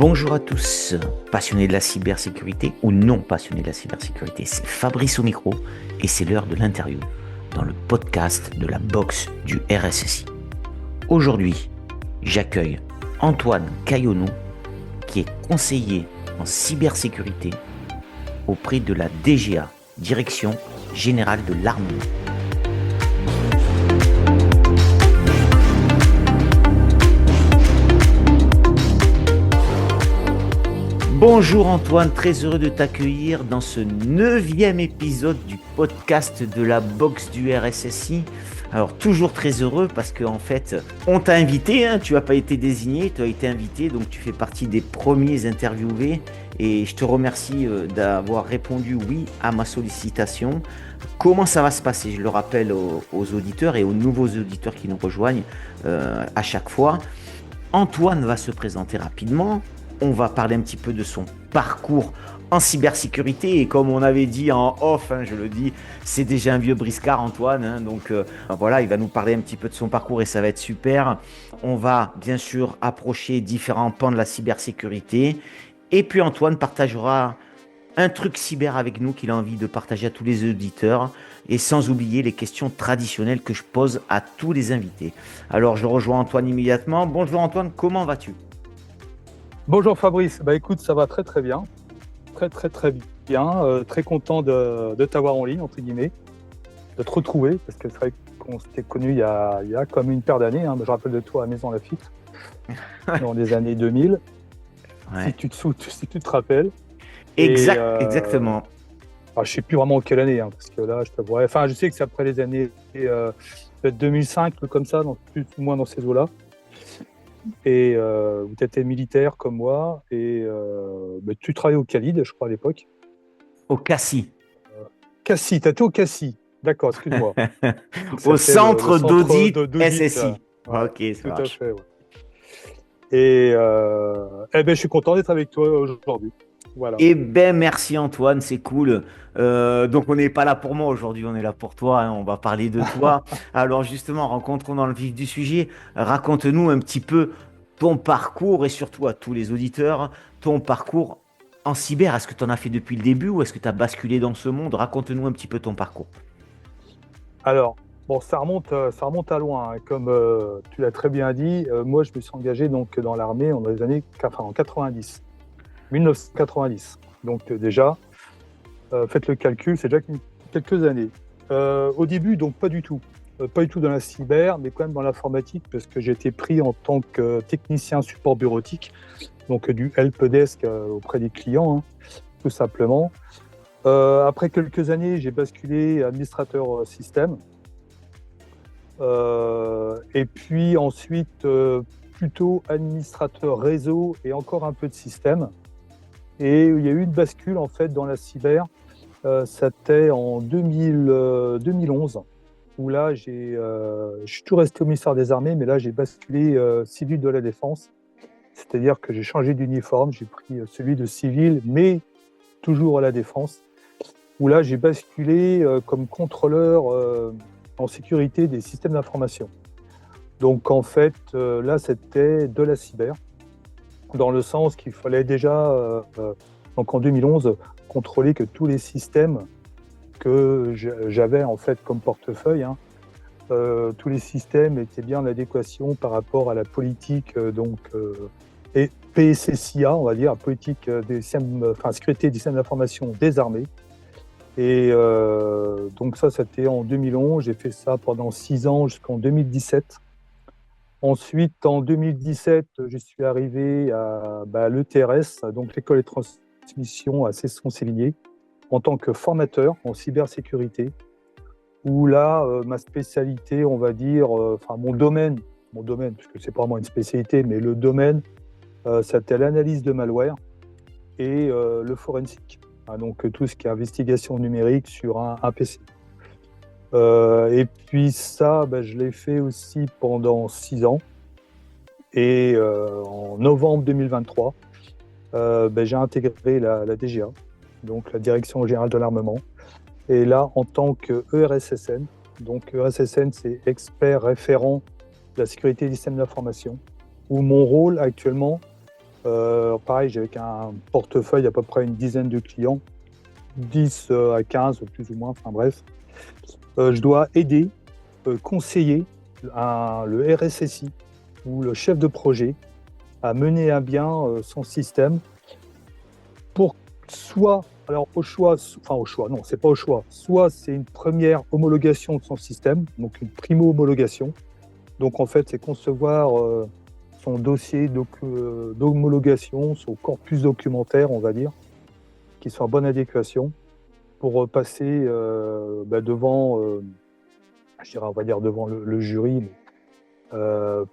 Bonjour à tous, passionnés de la cybersécurité ou non passionnés de la cybersécurité. C'est Fabrice au micro et c'est l'heure de l'interview dans le podcast de la box du RSSI. Aujourd'hui, j'accueille Antoine Caillonou qui est conseiller en cybersécurité auprès de la DGA, Direction Générale de l'Armement. Bonjour Antoine, très heureux de t'accueillir dans ce 9e épisode du podcast de la box du RSSI. Alors toujours très heureux parce qu'en fait, on t'a invité, tu n'as pas été désigné, tu as été invité, donc tu fais partie des premiers interviewés et je te remercie d'avoir répondu oui à ma sollicitation. Comment ça va se passer? Je le rappelle aux auditeurs et aux nouveaux auditeurs qui nous rejoignent à chaque fois. Antoine va se présenter rapidement. On va parler un petit peu de son parcours en cybersécurité. Et comme on avait dit en off, je le dis, c'est déjà un vieux briscard, Antoine. Donc voilà, il va nous parler un petit peu de son parcours et ça va être super. On va bien sûr approcher différents pans de la cybersécurité. Et puis Antoine partagera un truc cyber avec nous qu'il a envie de partager à tous les auditeurs. Et sans oublier les questions traditionnelles que je pose à tous les invités. Alors je rejoins Antoine immédiatement. Bonjour Antoine, comment vas-tu ? Bonjour Fabrice, écoute, ça va très bien, très bien, très content de t'avoir en ligne, entre guillemets, de te retrouver, parce que c'est vrai qu'on s'était connus il y a comme une paire d'années, je rappelle de toi à Maison Lafitte, dans les années 2000, Ouais. si tu te rappelles. Exactement. Je ne sais plus vraiment quelle année, parce que là, je sais que c'est après les années peut-être 2005, comme ça, plus ou moins dans ces eaux-là. Et tu étais militaire comme moi et tu travaillais au Khalid, je crois, à l'époque. Au CACI. Cassis, tu étais au Cassis. D'accord, excuse-moi. Au centre d'audit SSI. Ouais, Ok, ça tout marche. à fait. Ouais. Et je suis content d'être avec toi aujourd'hui. Voilà. Eh bien, merci Antoine, c'est cool. Donc, on n'est pas là pour moi aujourd'hui, on est là pour toi. On va parler de toi. Alors, justement, rencontrons dans le vif du sujet. Raconte-nous un petit peu ton parcours et surtout à tous les auditeurs, ton parcours en cyber. Est-ce que tu en as fait depuis le début ou est-ce que tu as basculé dans ce monde? Raconte-nous un petit peu ton parcours. Alors, ça remonte à loin. Comme tu l'as très bien dit, moi, je me suis engagé donc, dans l'armée en 1990. Donc, déjà, faites le calcul, c'est déjà quelques années. Au début, donc, pas du tout dans la cyber, mais quand même dans l'informatique, parce que j'ai été pris en tant que technicien support bureautique, donc du helpdesk auprès des clients, tout simplement. Après quelques années, j'ai basculé administrateur système. Et puis ensuite, plutôt administrateur réseau et encore un peu de système. Et il y a eu une bascule en fait dans la cyber. C'était en 2011, où là, je suis tout resté au ministère des Armées, mais là, j'ai basculé civil de la défense. C'est-à-dire que j'ai changé d'uniforme, j'ai pris celui de civil, mais toujours à la défense, où là, j'ai basculé comme contrôleur en sécurité des systèmes d'information. Donc, en fait, là, c'était de la cyber, dans le sens qu'il fallait déjà, donc en 2011, contrôler que tous les systèmes que j'avais en fait comme portefeuille, tous les systèmes étaient bien en adéquation par rapport à la politique et PSSIA, on va dire, politique sécurité des systèmes d'information des armées. Et donc ça, c'était en 2011. J'ai fait ça pendant 6 ans jusqu'en 2017. Ensuite, en 2017, je suis arrivé à l'ETRS, donc l'école de transmission à Cesson-Sévigné, en tant que formateur en cybersécurité, où là, ma spécialité, on va dire, mon domaine, parce que c'est pas vraiment une spécialité, mais le domaine, c'était l'analyse de malware et le forensique. Donc tout ce qui est investigation numérique sur un PC. Et puis ça, je l'ai fait aussi pendant 6 ans. Et en novembre 2023, j'ai intégré la DGA, donc la Direction Générale de l'Armement. Et là, en tant que ERSSN, donc ERSSN, c'est expert référent de la sécurité des systèmes d'information, où mon rôle actuellement, Pareil, j'ai avec un portefeuille à peu près une dizaine de clients, 10 à 15 plus ou moins, enfin bref. Je dois aider, conseiller le RSSI ou le chef de projet à mener à bien son système pour soit, alors au choix, non, c'est pas au choix, soit c'est une première homologation de son système, donc une primo-homologation. Donc en fait, c'est concevoir son dossier d'homologation, son corpus documentaire, on va dire, qui soit en bonne adéquation pour passer devant, je dirais, on va dire devant le jury,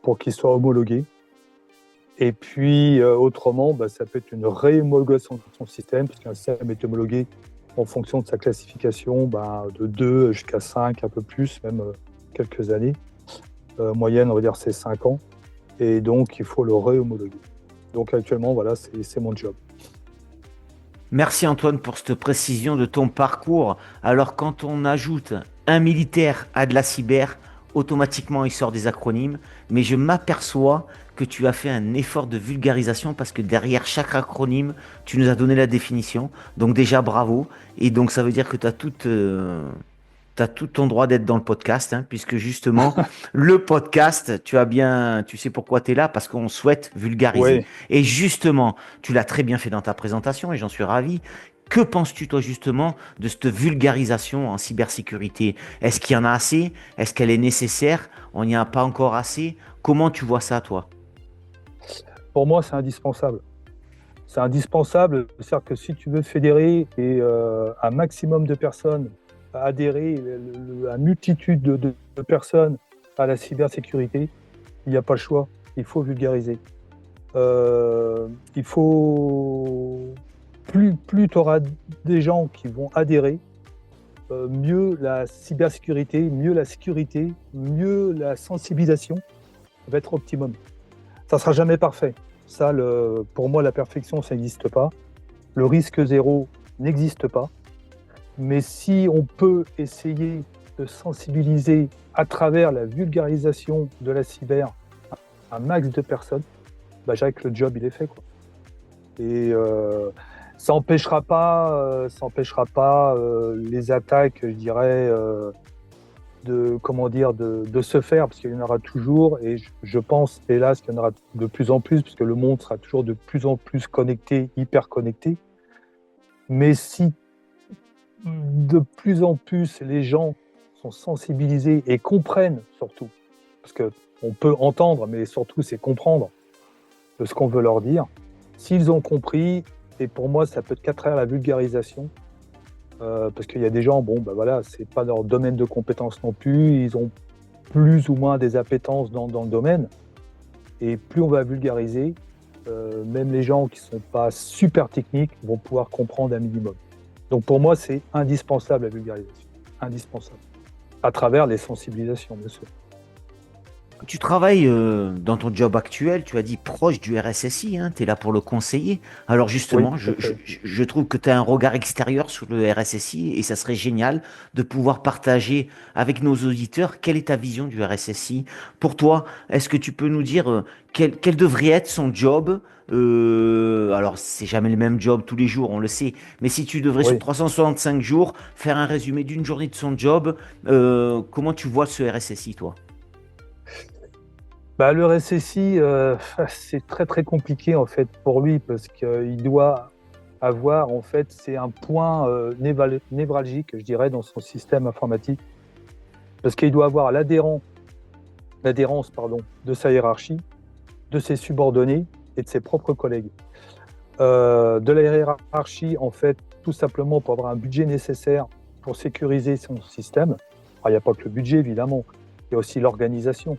pour qu'il soit homologué. Et puis autrement, ça peut être une réhomologation de son système, parce qu'un système est homologué en fonction de sa classification de 2 jusqu'à 5, un peu plus, même quelques années. Moyenne, on va dire, c'est 5 ans. Et donc, il faut le réhomologuer. Donc actuellement, voilà, c'est mon job. Merci Antoine pour cette précision de ton parcours. Alors quand on ajoute un militaire à de la cyber, automatiquement il sort des acronymes, mais je m'aperçois que tu as fait un effort de vulgarisation parce que derrière chaque acronyme, tu nous as donné la définition. Donc déjà bravo. Et donc ça veut dire que tu as t'as tout ton droit d'être dans le podcast, hein, puisque justement, le podcast, tu sais pourquoi tu es là, parce qu'on souhaite vulgariser. Oui. Et justement, tu l'as très bien fait dans ta présentation et j'en suis ravi. Que penses-tu, toi, justement, de cette vulgarisation en cybersécurité? Est-ce qu'il y en a assez? Est-ce qu'elle est nécessaire? On n'y a pas encore assez? Comment tu vois ça, toi? Pour moi, c'est indispensable. C'est indispensable, c'est-à-dire que si tu veux fédérer un maximum de personnes à adhérer, à une multitude de personnes à la cybersécurité, il n'y a pas le choix, il faut vulgariser. Il faut plus tu auras des gens qui vont adhérer, mieux la cybersécurité, mieux la sécurité, mieux la sensibilisation va être optimum. Ça ne sera jamais parfait. Ça, pour moi, la perfection, ça n'existe pas. Le risque zéro n'existe pas. Mais si on peut essayer de sensibiliser à travers la vulgarisation de la cyber un max de personnes, je dirais que le job, il est fait, quoi. Et ça n'empêchera pas, les attaques, je dirais, de se faire, parce qu'il y en aura toujours, et je pense, hélas, qu'il y en aura de plus en plus, puisque le monde sera toujours de plus en plus connecté, hyper connecté. Mais si de plus en plus les gens sont sensibilisés et comprennent surtout, parce qu'on peut entendre, mais surtout c'est comprendre de ce qu'on veut leur dire, s'ils ont compris, et pour moi ça peut être qu'à travers la vulgarisation, parce qu'il y a des gens, c'est pas leur domaine de compétence non plus, ils ont plus ou moins des appétences dans le domaine, et plus on va vulgariser, même les gens qui sont pas super techniques vont pouvoir comprendre un minimum. Donc pour moi, c'est indispensable la vulgarisation, indispensable, à travers les sensibilisations, bien sûr. Tu travailles dans ton job actuel, tu as dit proche du RSSI, hein, tu es là pour le conseiller. Alors Oui, justement, tout à fait. je trouve que tu as un regard extérieur sur le RSSI et ça serait génial de pouvoir partager avec nos auditeurs quelle est ta vision du RSSI. Pour toi, est-ce que tu peux nous dire quel devrait être son job? Alors, c'est jamais le même job tous les jours, on le sait, mais si tu devrais sur Oui. 365 jours faire un résumé d'une journée de son job, comment tu vois ce RSSI, toi? Le RSSI, c'est très très compliqué en fait pour lui, parce qu'il doit avoir, en fait, c'est un point névralgique, je dirais, dans son système informatique, parce qu'il doit avoir l'adhérence de sa hiérarchie, de ses subordonnés et de ses propres collègues. De la hiérarchie, en fait, tout simplement pour avoir un budget nécessaire pour sécuriser son système. Alors, il n'y a pas que le budget, évidemment, il y a aussi l'organisation.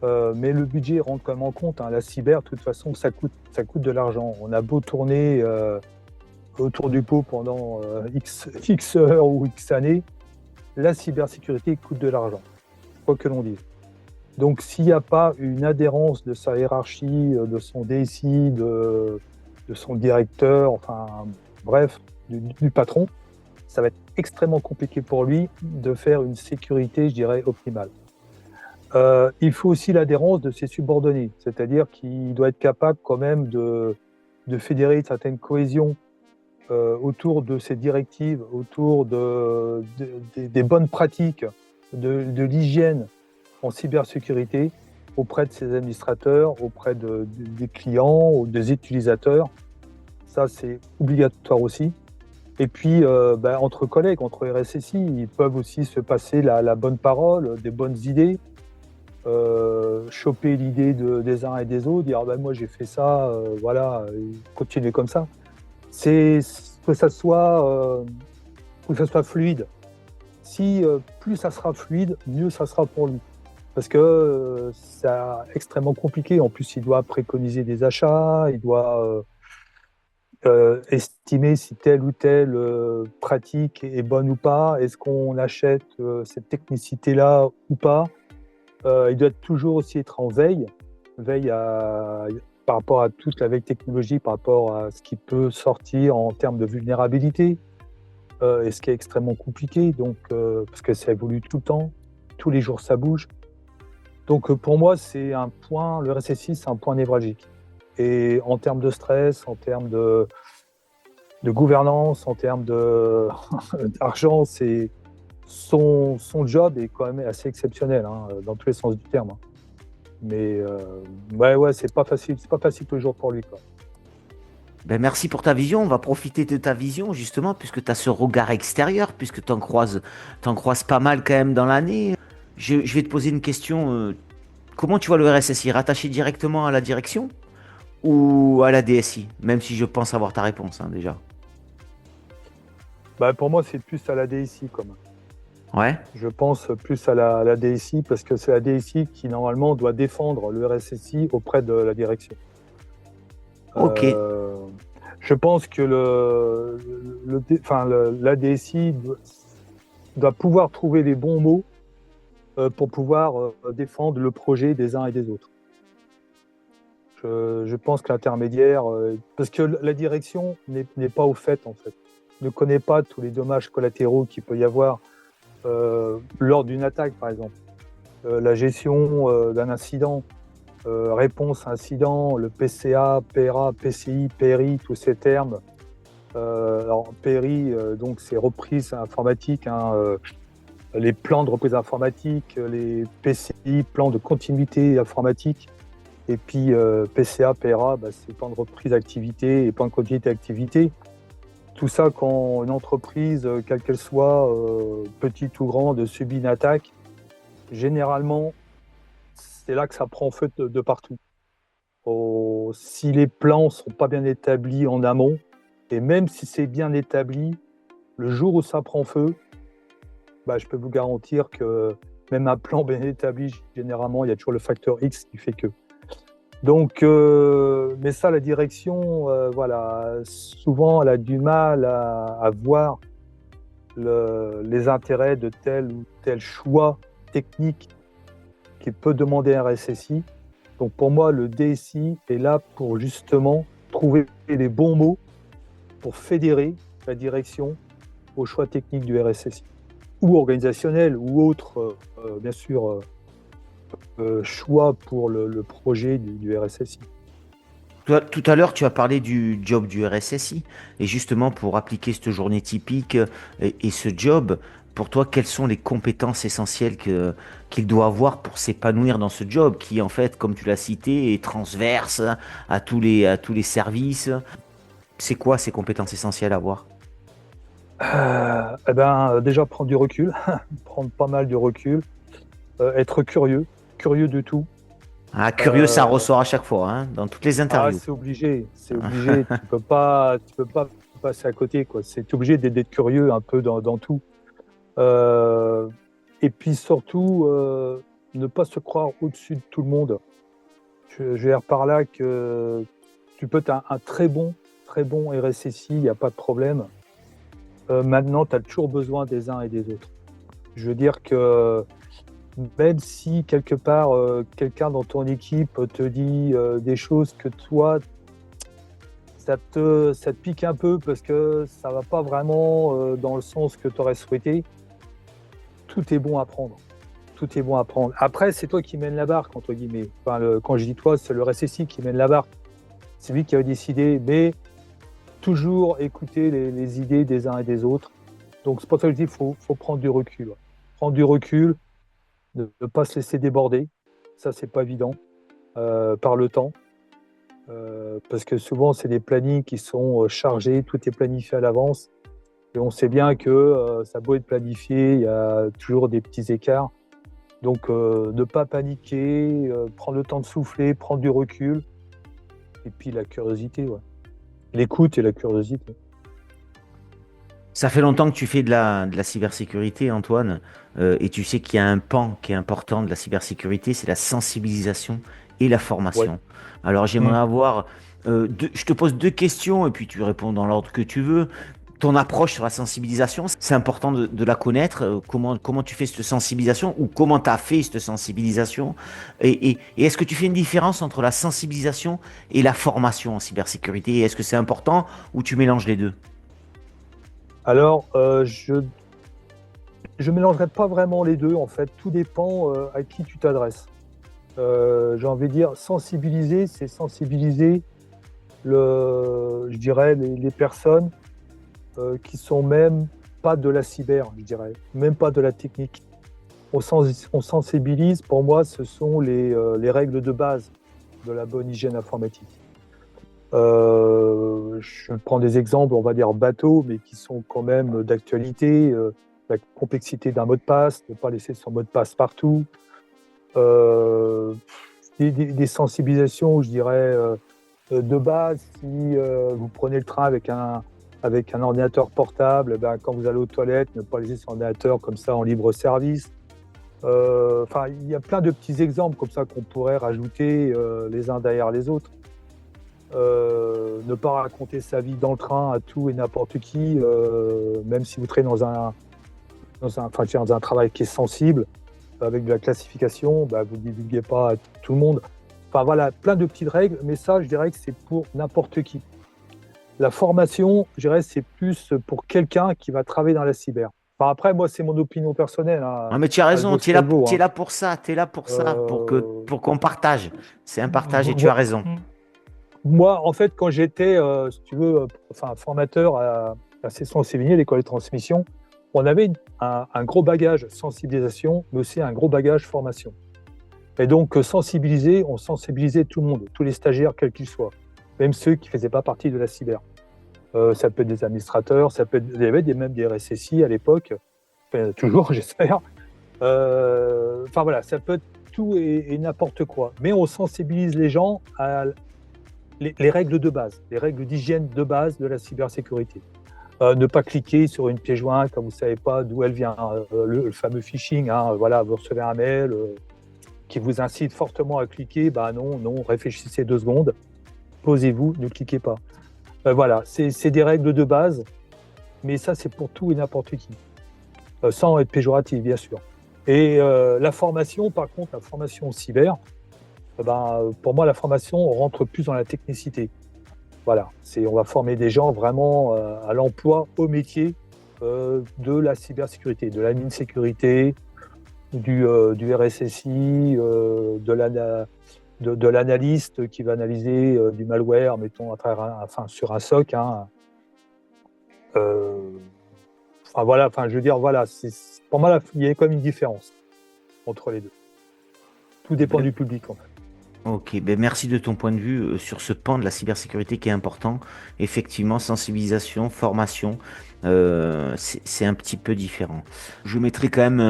Mais le budget rentre quand même en compte, hein. La cyber, de toute façon, ça coûte de l'argent. On a beau tourner autour du pot pendant X heures ou X années, la cybersécurité coûte de l'argent, quoi que l'on dise. Donc, s'il n'y a pas une adhérence de sa hiérarchie, de son DSI, de son directeur, enfin, bref, du patron, ça va être extrêmement compliqué pour lui de faire une sécurité, je dirais, optimale. Il faut aussi l'adhérence de ses subordonnés, c'est-à-dire qu'il doit être capable quand même de fédérer une certaine cohésion autour de ces directives, autour des bonnes pratiques, de l'hygiène en cybersécurité auprès de ses administrateurs, auprès des clients ou des utilisateurs. Ça, c'est obligatoire aussi. Et puis, entre collègues, entre RSSI, ils peuvent aussi se passer la bonne parole, des bonnes idées, choper l'idée des uns et des autres, dire moi j'ai fait ça, voilà, continuer comme ça. C'est que ça soit fluide. Si plus ça sera fluide, mieux ça sera pour lui. Parce que c'est extrêmement compliqué. En plus, il doit préconiser des achats, il doit estimer si telle ou telle pratique est bonne ou pas. Est-ce qu'on achète cette technicité-là ou pas? Il doit toujours aussi être en veille par rapport à toute la veille technologique, par rapport à ce qui peut sortir en termes de vulnérabilité, et ce qui est extrêmement compliqué, donc, parce que ça évolue tout le temps, tous les jours ça bouge. Donc pour moi, c'est un point, le RSSI, c'est un point névralgique. Et en termes de stress, en termes de gouvernance, en termes d'argent, c'est son job est quand même assez exceptionnel, dans tous les sens du terme. Mais ouais, c'est pas facile tous les jours pour lui, quoi. Ben merci pour ta vision. On va profiter de ta vision justement, puisque tu as ce regard extérieur, puisque tu en croises pas mal quand même dans l'année. Je vais te poser une question. Comment tu vois le RSSI? Rattaché directement à la direction ou à la DSI? Même si je pense avoir ta réponse déjà. Pour moi, c'est plus à la DSI, comme. Ouais. Je pense plus à la DSI, parce que c'est la DSI qui, normalement, doit défendre le RSSI auprès de la direction. Ok. Je pense que la DSI doit pouvoir trouver les bons mots pour pouvoir défendre le projet des uns et des autres. Je pense que l'intermédiaire, parce que la direction n'est pas au fait, en fait, ne connaît pas tous les dommages collatéraux qu'il peut y avoir lors d'une attaque, par exemple. La gestion d'un incident, réponse à incident, le PCA, PRA, PCI, PRI, tous ces termes. Alors PRI, donc c'est reprise informatique, les plans de reprise informatique, les PCI, plans de continuité informatique, et puis PCA, PRA, c'est plan de reprise d'activité et plan de continuité d'activité. Tout ça, quand une entreprise, quelle qu'elle soit, petite ou grande, subit une attaque, généralement, c'est là que ça prend feu de partout. Si les plans ne sont pas bien établis en amont, et même si c'est bien établi, le jour où ça prend feu, je peux vous garantir que même un plan bien établi, généralement, il y a toujours le facteur X qui fait que. Donc, mais ça, la direction, souvent, elle a du mal à voir les intérêts de tel ou tel choix technique qu'il peut demander un RSSI. Donc, pour moi, le DSI est là pour justement trouver les bons mots pour fédérer la direction au choix technique du RSSI, ou organisationnel, ou autre, bien sûr, choix pour le projet du RSSI. Tout à l'heure, tu as parlé du job du RSSI. Et justement, pour appliquer cette journée typique et ce job, pour toi, quelles sont les compétences essentielles qu'il doit avoir pour s'épanouir dans ce job qui, en fait, comme tu l'as cité, est transverse à tous les services? C'est quoi ces compétences essentielles à avoir? Déjà, prendre du recul, prendre pas mal de recul, être curieux de tout. Ah, curieux, ça ressort à chaque fois, dans toutes les interviews. C'est obligé. Tu peux pas passer à côté, quoi. C'est obligé d'être curieux un peu dans tout. Et puis surtout, ne pas se croire au-dessus de tout le monde. Je veux dire par là que tu peux être un très bon RSSI, il n'y a pas de problème. Maintenant, tu as toujours besoin des uns et des autres. Je veux dire que même si quelque part, quelqu'un dans ton équipe te dit des choses que toi, ça te pique un peu parce que ça ne va pas vraiment dans le sens que tu aurais souhaité, tout est bon à prendre. tout est bon à prendre. Après, c'est toi qui mènes la barque, entre guillemets. Enfin, quand je dis toi, c'est le RSSI qui mène la barque. C'est lui qui a décidé, mais toujours écouter les idées des uns et des autres. Donc, c'est pour ça que je dis qu'il faut prendre du recul. Prendre du recul, ne pas se laisser déborder. Ça, c'est pas évident par le temps. Parce que souvent, c'est des plannings qui sont chargés, tout est planifié à l'avance. Et on sait bien que ça a beau être planifié, il y a toujours des petits écarts. Donc, ne pas paniquer, prendre le temps de souffler, prendre du recul. Et puis, la curiosité, ouais. L'écoute et la curiosité. Ça fait longtemps que tu fais de la cybersécurité, Antoine, et tu sais qu'il y a un pan qui est important de la cybersécurité, c'est la sensibilisation et la Ouais. formation. Alors Mmh. j'aimerais avoir, je te pose deux questions et puis tu réponds dans l'ordre que tu veux. Ton approche sur la sensibilisation, c'est important de la connaître. Comment tu fais cette sensibilisation ou comment tu as fait cette sensibilisation? Et est-ce que tu fais une différence entre la sensibilisation et la formation en cybersécurité? Est-ce que c'est important ou tu mélanges les deux? Alors, je mélangerai pas vraiment les deux, en fait. Tout dépend à qui tu t'adresses. J'ai envie de dire, sensibiliser, c'est sensibiliser, je dirais, les personnes qui sont même pas de la cyber, je dirais, même pas de la technique. On sensibilise, pour moi, ce sont les règles de base de la bonne hygiène informatique. Je prends des exemples, on va dire bateaux, mais qui sont quand même d'actualité. La complexité d'un mot de passe, ne pas laisser son mot de passe partout. Euh, des sensibilisations, je dirais, de base. Si vous prenez le train avec un ordinateur portable, ben, quand vous allez aux toilettes, ne pas laisser son ordinateur comme ça en libre service. Enfin, il y a plein de petits exemples comme ça qu'on pourrait rajouter les uns derrière les autres. Ne pas raconter sa vie dans le train à tout et n'importe qui, même si vous traînez dans un travail qui est sensible, avec de la classification, bah, vous ne divulguez pas à tout le monde. Enfin voilà, plein de petites règles, mais ça, je dirais que c'est pour n'importe qui. La formation, je dirais, c'est plus pour quelqu'un qui va travailler dans la cyber. Enfin, après, moi, c'est mon opinion personnelle, hein. Ah, mais tu as Elle raison, vaut ce qu'elle vaut, tu es hein. là pour ça, tu es là pour ça, Euh, pour qu'on partage. C'est un partage et tu as moi, raison. moi, en fait, quand j'étais, si tu veux, enfin, formateur à Cesson-Sévigné, l'école de transmission, on avait un gros bagage sensibilisation, mais aussi un gros bagage formation. Et donc, sensibiliser, on sensibilisait tout le monde, tous les stagiaires, quels qu'ils soient, même ceux qui ne faisaient pas partie de la cyber. Ça peut être des administrateurs, ça peut être, il y avait même des RSSI à l'époque, enfin, toujours, j'espère. Enfin voilà, ça peut être tout et n'importe quoi. Mais on sensibilise les gens à les règles de base, les règles d'hygiène de base de la cybersécurité. Ne pas cliquer sur une pièce jointe quand vous ne savez pas d'où elle vient. Le fameux phishing, hein, voilà, vous recevez un mail qui vous incite fortement à cliquer. Bah non, réfléchissez 2 secondes, posez-vous, ne cliquez pas. Voilà, c'est des règles de base, mais ça, c'est pour tout et n'importe qui, sans être péjoratif, bien sûr. Et la formation, par contre, la formation cyber, pour moi, la formation rentre plus dans la technicité. Voilà, on va former des gens vraiment à l'emploi, au métier de la cybersécurité, de l'admin sécurité, du RSSI, de l'analyste qui va analyser du malware, mettons, sur un SOC. Hein. Enfin, voilà, je veux dire, voilà, pour moi, il y a quand même une différence entre les deux. Tout dépend du public, en fait. Ok, ben merci de ton point de vue sur ce pan de la cybersécurité qui est important. Effectivement, sensibilisation, formation, c'est un petit peu différent. Je mettrai quand même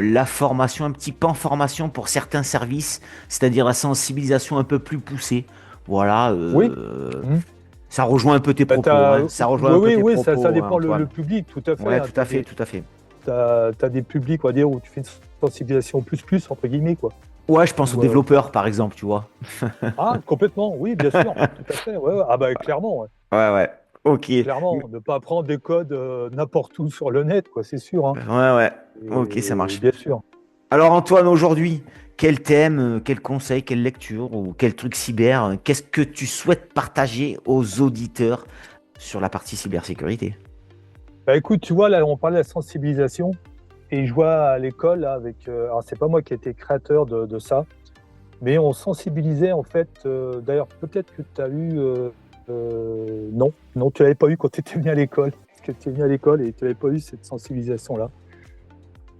la formation, un petit pan formation pour certains services, c'est-à-dire la sensibilisation un peu plus poussée. Voilà, Oui. Mmh. ça rejoint un peu tes propos, hein. Ça rejoint un peu tes Oui, ça propos, hein, dépend le Antoine. public, tout à fait. Ouais, Hein. tout à fait, tout à fait. Tu as des publics, on va dire, où tu fais une sensibilisation plus, entre guillemets, quoi. Ouais, je pense aux Ou, développeurs, par exemple, tu vois. Ah, complètement, oui, bien sûr, tout à fait. Ouais, ouais. Ah bah clairement, ouais. Ouais, ouais. Ok. Clairement, ne pas prendre des codes n'importe où sur le net, quoi, c'est sûr. Hein. Ouais, ouais. Ok, ça Et marche. bien sûr. Alors Antoine, aujourd'hui, quel thème, quel conseil, quelle lecture ou quel truc cyber, qu'est-ce que tu souhaites partager aux auditeurs sur la partie cybersécurité? Bah écoute, tu vois, là, on parlait de la sensibilisation et je vois à l'école, là, avec. Alors, c'est pas moi qui étais créateur de ça, mais on sensibilisait, en fait. D'ailleurs, peut-être que tu as eu. Non, non, tu l'avais pas eu quand tu étais venu à l'école. Parce que tu es venu à l'école et tu n'avais pas eu cette sensibilisation-là.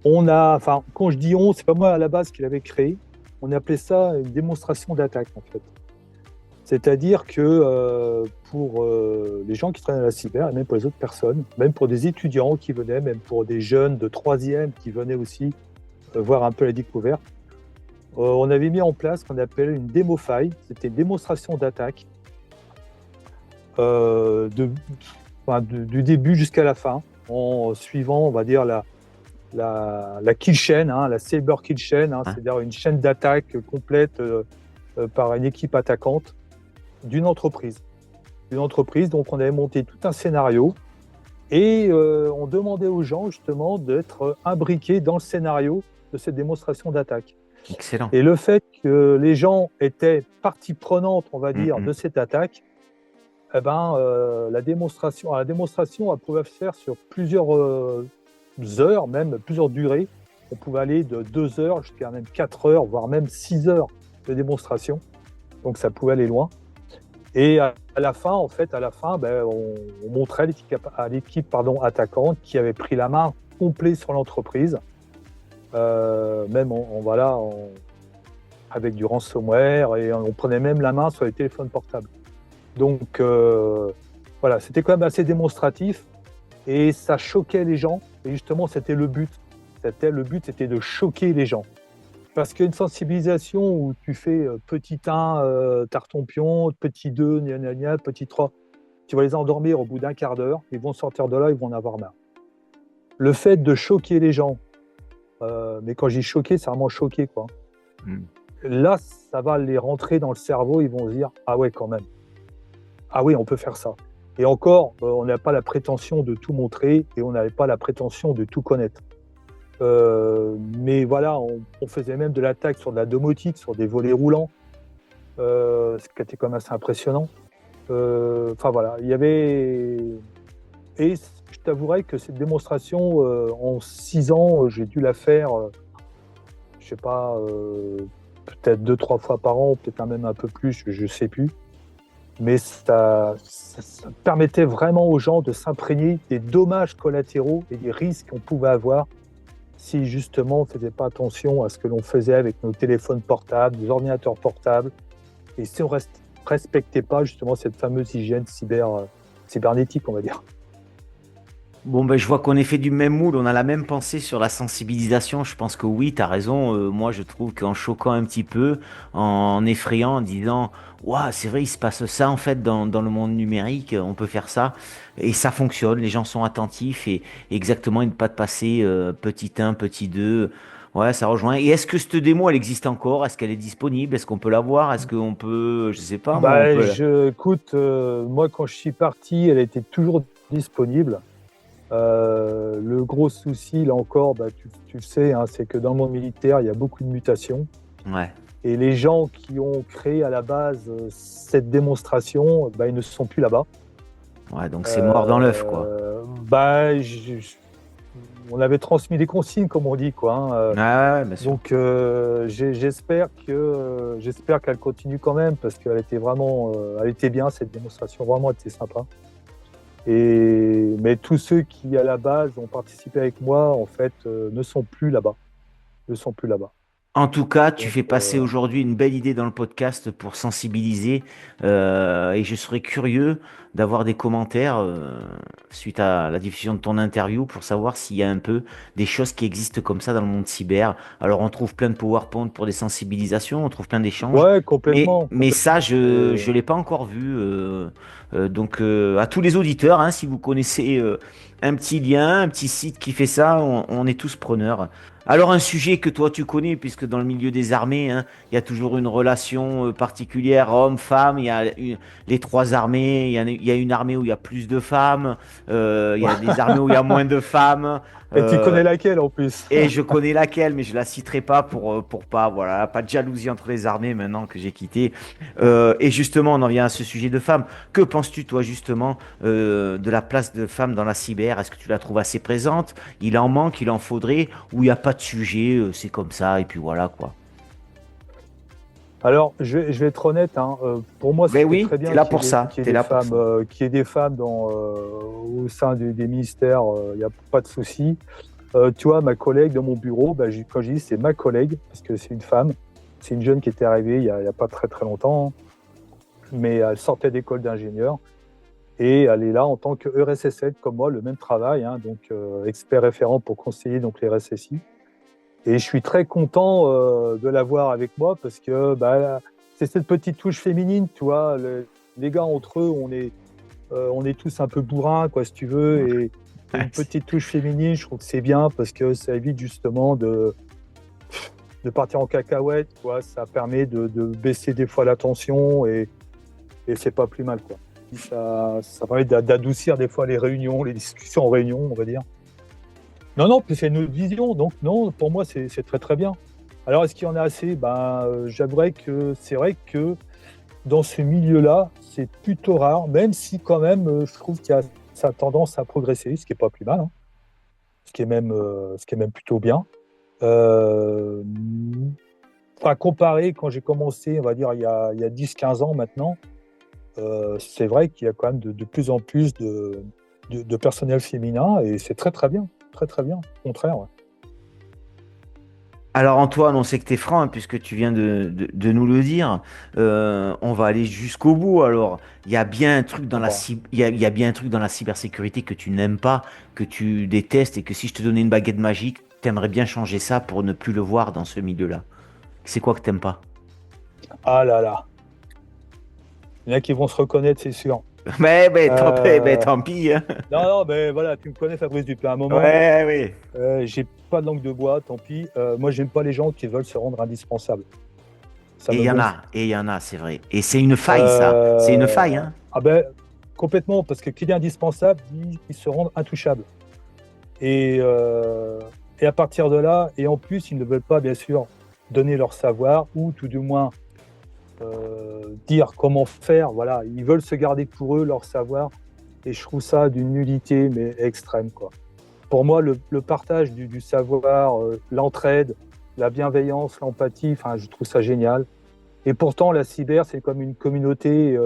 Enfin, quand je dis on, c'est pas moi à la base qui l'avais créé. On appelait ça une démonstration d'attaque, en fait. C'est-à-dire que pour les gens qui travaillent à la cyber, et même pour les autres personnes, même pour des étudiants qui venaient, même pour des jeunes de troisième qui venaient aussi voir un peu la découverte, on avait mis en place ce qu'on appelle une démo faille. C'était une démonstration d'attaque du début jusqu'à la fin, en suivant, on va dire, la kill chain, la cyber kill chain, c'est-à-dire une chaîne d'attaque complète par une équipe attaquante d'une entreprise. Donc on avait monté tout un scénario et on demandait aux gens justement d'être imbriqués dans le scénario de cette démonstration d'attaque. Excellent. Et le fait que les gens étaient partie prenante, on va dire, de cette attaque, la démonstration, elle pouvait se faire sur plusieurs heures, même plusieurs durées. On pouvait aller de 2 heures jusqu'à même 4 heures, voire même 6 heures de démonstration. Donc ça pouvait aller loin. Et à la fin, on montrait à l'équipe attaquante qui avait pris la main complète sur l'entreprise, même avec du ransomware, et on prenait même la main sur les téléphones portables. Donc voilà, c'était quand même assez démonstratif et ça choquait les gens. Et justement, c'était le but. C'était de choquer les gens. Parce qu'une sensibilisation où tu fais petit 1, tarte ton pion, petit 2, gna gna gna, petit 3, tu vas les endormir au bout d'un quart d'heure, ils vont sortir de là, ils vont en avoir marre. Le fait de choquer les gens, mais quand je dis choquer, c'est vraiment choquer, quoi. Là, ça va les rentrer dans le cerveau, ils vont se dire « Ah ouais, quand même. Ah oui, on peut faire ça. » Et encore, on n'a pas la prétention de tout montrer et on n'avait pas la prétention de tout connaître. Mais voilà, on faisait même de l'attaque sur de la domotique, sur des volets roulants, ce qui était quand même assez impressionnant. Enfin voilà, il y avait... Et je t'avouerai que cette démonstration, en 6 ans, j'ai dû la faire, je sais pas, peut-être 2-3 fois par an, peut-être même un peu plus, je ne sais plus. Mais ça permettait vraiment aux gens de s'imprégner des dommages collatéraux et des risques qu'on pouvait avoir si justement on ne faisait pas attention à ce que l'on faisait avec nos téléphones portables, nos ordinateurs portables, et si on ne respectait pas justement cette fameuse hygiène cybernétique, on va dire. Bon, ben, je vois qu'on est fait du même moule, on a la même pensée sur la sensibilisation. Je pense que oui, tu as raison. Moi, je trouve qu'en choquant un petit peu, en effrayant, en disant, waouh, c'est vrai, il se passe ça en fait dans le monde numérique, on peut faire ça. Et ça fonctionne, les gens sont attentifs et exactement, et ne pas de passer petit 1, petit 2. Ouais, ça rejoint. Et est-ce que cette démo, elle existe encore? Est-ce qu'elle est disponible? Est-ce qu'on peut la voir? Est-ce qu'on peut, je sais pas, moi, on peut. Écoute, moi quand je suis parti, elle était toujours disponible. Le gros souci, là encore, tu le sais, c'est que dans le monde militaire, il y a beaucoup de mutations. Ouais. Et les gens qui ont créé à la base cette démonstration, ils ne sont plus là-bas. Ouais, donc c'est mort dans l'œuf, quoi. On avait transmis des consignes, comme on dit, quoi. Ouais, bien sûr. Donc j'espère qu'elle continue quand même, parce qu'elle était vraiment, elle était bien, cette démonstration, vraiment, elle était sympa. Mais tous ceux qui, à la base, ont participé avec moi, en fait, ne sont plus là-bas. En tout cas, tu Donc, fais passer aujourd'hui une belle idée dans le podcast pour sensibiliser et je serais curieux d'avoir des commentaires suite à la diffusion de ton interview pour savoir s'il y a un peu des choses qui existent comme ça dans le monde cyber. Alors, on trouve plein de PowerPoint pour des sensibilisations, on trouve plein d'échanges, ouais, complètement. mais ça, je l'ai pas encore vu. Donc, à tous les auditeurs, hein, si vous connaissez un petit lien, un petit site qui fait ça, on est tous preneurs. Alors un sujet que toi tu connais puisque que dans le milieu des armées, hein, il y a toujours une relation particulière homme-femme. Les trois armées. Il y a une armée où il y a plus de femmes. Il y a des armées où il y a moins de femmes. Et tu Euh, connais laquelle en plus? et je connais laquelle, mais je la citerai pas pour pas, voilà, pas de jalousie entre les armées maintenant que j'ai quitté. Et justement, on en vient à ce sujet de femmes. Que penses-tu, toi, justement, de la place de femmes dans la cyber? Est-ce que tu la trouves assez présente? Il en manque, il en faudrait, ou il n'y a pas de sujet, c'est comme ça, et puis voilà, quoi. Alors, je vais être honnête, hein, pour moi, Ben c'était oui, très t'es bien là pour ça, qu'il y ait t'es des là pour femmes, ça. au sein des ministères, il n'y a pas de souci. Tu vois, ma collègue dans mon bureau, quand je dis c'est ma collègue, parce que c'est une femme, c'est une jeune qui était arrivée il y a pas très très longtemps, mais elle sortait d'école d'ingénieur et elle est là en tant que RSSI, comme moi, le même travail, hein, donc expert référent pour conseiller donc les RSSI. Et je suis très content de l'avoir avec moi parce que c'est cette petite touche féminine, tu vois. Les gars entre eux, on est tous un peu bourrins, quoi, si tu veux. Et une petite touche féminine, je trouve que c'est bien parce que ça évite justement de partir en cacahuète, quoi. Ça permet de baisser des fois la tension et c'est pas plus mal, quoi. Ça permet d'adoucir des fois les réunions, les discussions en réunion, on va dire. Non, puis c'est une autre vision. Donc, non, pour moi, c'est très, très bien. Alors, est-ce qu'il y en a assez? J'avouerais que c'est vrai que dans ce milieu-là, c'est plutôt rare, même si, quand même, je trouve qu'il y a sa tendance à progresser, ce qui n'est pas plus mal, hein, ce qui est même plutôt bien. Euh, Comparé quand j'ai commencé, on va dire, il y a 10-15 ans maintenant, c'est vrai qu'il y a quand même de plus en plus de personnel féminin et c'est très, très bien. Très, très bien. Au contraire, ouais. Alors Antoine, on sait que tu es franc, hein, puisque tu viens de nous le dire. On va aller jusqu'au bout. Alors, il y a bien un truc dans Bon. il y a bien un truc dans la cybersécurité que tu n'aimes pas, que tu détestes, et que si je te donnais une baguette magique, tu aimerais bien changer ça pour ne plus le voir dans ce milieu-là. C'est quoi que t'aimes pas? Ah là là. Il y en a qui vont se reconnaître, c'est sûr. Mais Euh, tant pis, hein. non, mais voilà, tu me connais, Fabrice, depuis un moment. Ouais, oui. J'ai pas de langue de bois, tant pis. Moi, j'aime pas les gens qui veulent se rendre indispensables. Ça Et il me y en gonfle. a, et il y en a, c'est vrai. Et c'est une faille, ça. C'est une Euh, faille, hein. ah ben, complètement, parce que qui dit indispensable dit qu'ils se rendent intouchables. Et, euh, et à partir de là, et en plus, ils ne veulent pas, bien sûr, donner leur savoir, ou tout du moins dire comment faire. Voilà, ils veulent se garder pour eux leur savoir, et je trouve ça d'une nullité mais extrême, quoi. Pour moi, le partage du savoir, l'entraide, la bienveillance, l'empathie, enfin, je trouve ça génial. Et pourtant, la cyber, c'est comme une communauté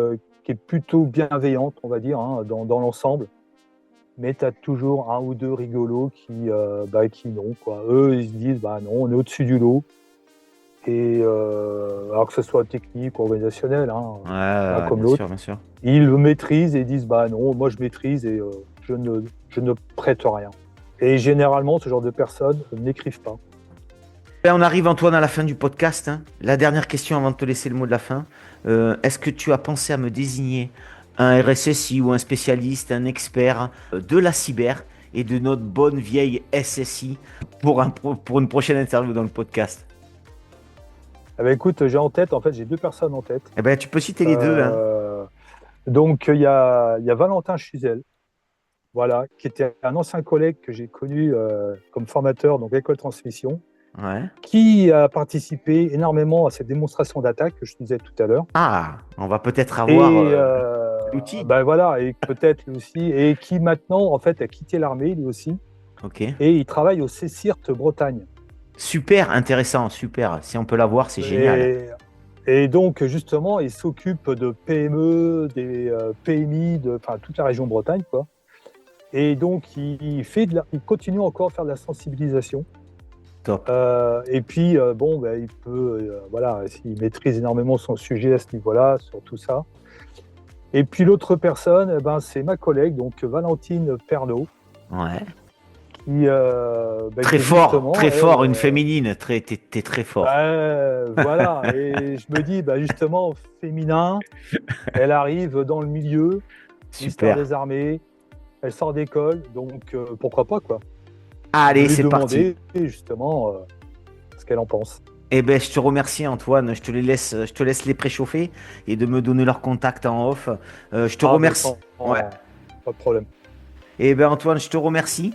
qui est plutôt bienveillante, on va dire, hein, dans l'ensemble. Mais tu as toujours un ou deux rigolos qui non, quoi. Eux, ils se disent, non, on est au-dessus du lot. Et alors que ce soit technique ou organisationnel, hein, Ouais, l'un ouais, comme bien sûr, l'autre, bien sûr. ils le maîtrisent et disent non, moi je maîtrise et je ne prête rien. Et généralement, ce genre de personnes n'écrivent pas. Ben, on arrive, Antoine, à la fin du podcast, hein. La dernière question avant de te laisser le mot de la fin. Est-ce que tu as pensé à me désigner un RSSI ou un spécialiste, un expert de la cyber et de notre bonne vieille SSI pour une prochaine interview dans le podcast? Eh ben, écoute, j'ai deux personnes en tête. Eh ben, tu peux citer les deux, hein. Euh, donc, il y a Valentin Chuzel, voilà, qui était un ancien collègue que j'ai connu comme formateur, donc École Transmission, Ouais. qui a participé énormément à cette démonstration d'attaque que je disais tout à l'heure. Ah, on va peut-être avoir Et l'outil. voilà, et peut-être lui aussi, et qui maintenant, en fait, a quitté l'armée, lui aussi, Ok. et il travaille au CSIRT Bretagne. Super intéressant, super. Si on peut l'avoir, c'est génial. Et donc, justement, il s'occupe de PME, des PMI, enfin, toute la région Bretagne, quoi. Et donc, il continue encore à faire de la sensibilisation. Top. Et puis, il peut, voilà, il maîtrise énormément son sujet à ce niveau-là, sur tout ça. Et puis, l'autre personne, c'est ma collègue, donc Valentine Pernaud, Ouais. qui Très fort, une féminine. T'es très fort. voilà, et je me dis, justement, féminin, elle arrive dans le milieu, ministère Super. des Armées, elle sort d'école, donc pourquoi pas, quoi. Je Allez, vais lui c'est parti. demander, justement, ce qu'elle en pense. Eh ben, je te remercie Antoine, je te laisse les préchauffer et de me donner leur contact en off. Je te Ah, mais remercie. Ouais. pas de problème. Eh ben Antoine, je te remercie.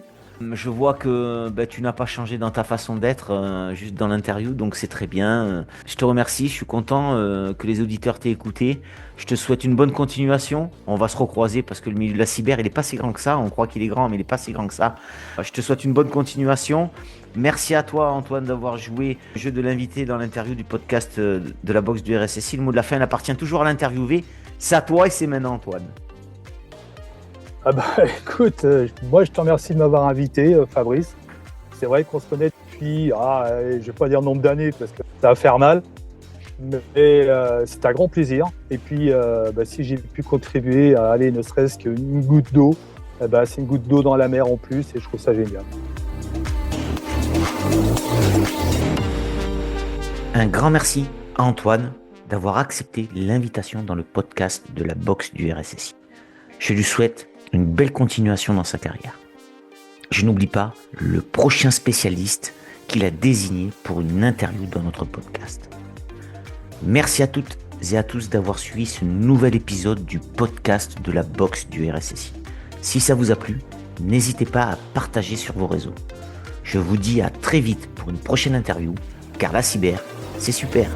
Je vois que ben, tu n'as pas changé dans ta façon d'être juste dans l'interview, donc c'est très bien. Je te remercie, je suis content que les auditeurs t'aient écouté. Je te souhaite une bonne continuation. On va se recroiser parce que le milieu de la cyber, il est pas si grand que ça. On croit qu'il est grand, mais il est pas si grand que ça. Je te souhaite une bonne continuation. Merci à toi Antoine d'avoir joué le jeu de l'invité dans l'interview du podcast de la boxe du RSSI. Le mot de la fin il appartient toujours à l'interviewé. C'est à toi et c'est maintenant Antoine. Ah bah écoute, moi je te remercie de m'avoir invité, Fabrice. C'est vrai qu'on se connaît depuis, je vais pas dire nombre d'années parce que ça va faire mal, mais c'est un grand plaisir. Et puis si j'ai pu contribuer à aller ne serait-ce qu'une goutte d'eau, c'est une goutte d'eau dans la mer en plus et je trouve ça génial. Un grand merci à Antoine d'avoir accepté l'invitation dans le podcast de la boxe du RSSI. Je lui souhaite une belle continuation dans sa carrière. Je n'oublie pas le prochain spécialiste qu'il a désigné pour une interview dans notre podcast. Merci à toutes et à tous d'avoir suivi ce nouvel épisode du podcast de la boxe du RSSI. Si ça vous a plu, n'hésitez pas à partager sur vos réseaux. Je vous dis à très vite pour une prochaine interview, car la cyber, c'est super.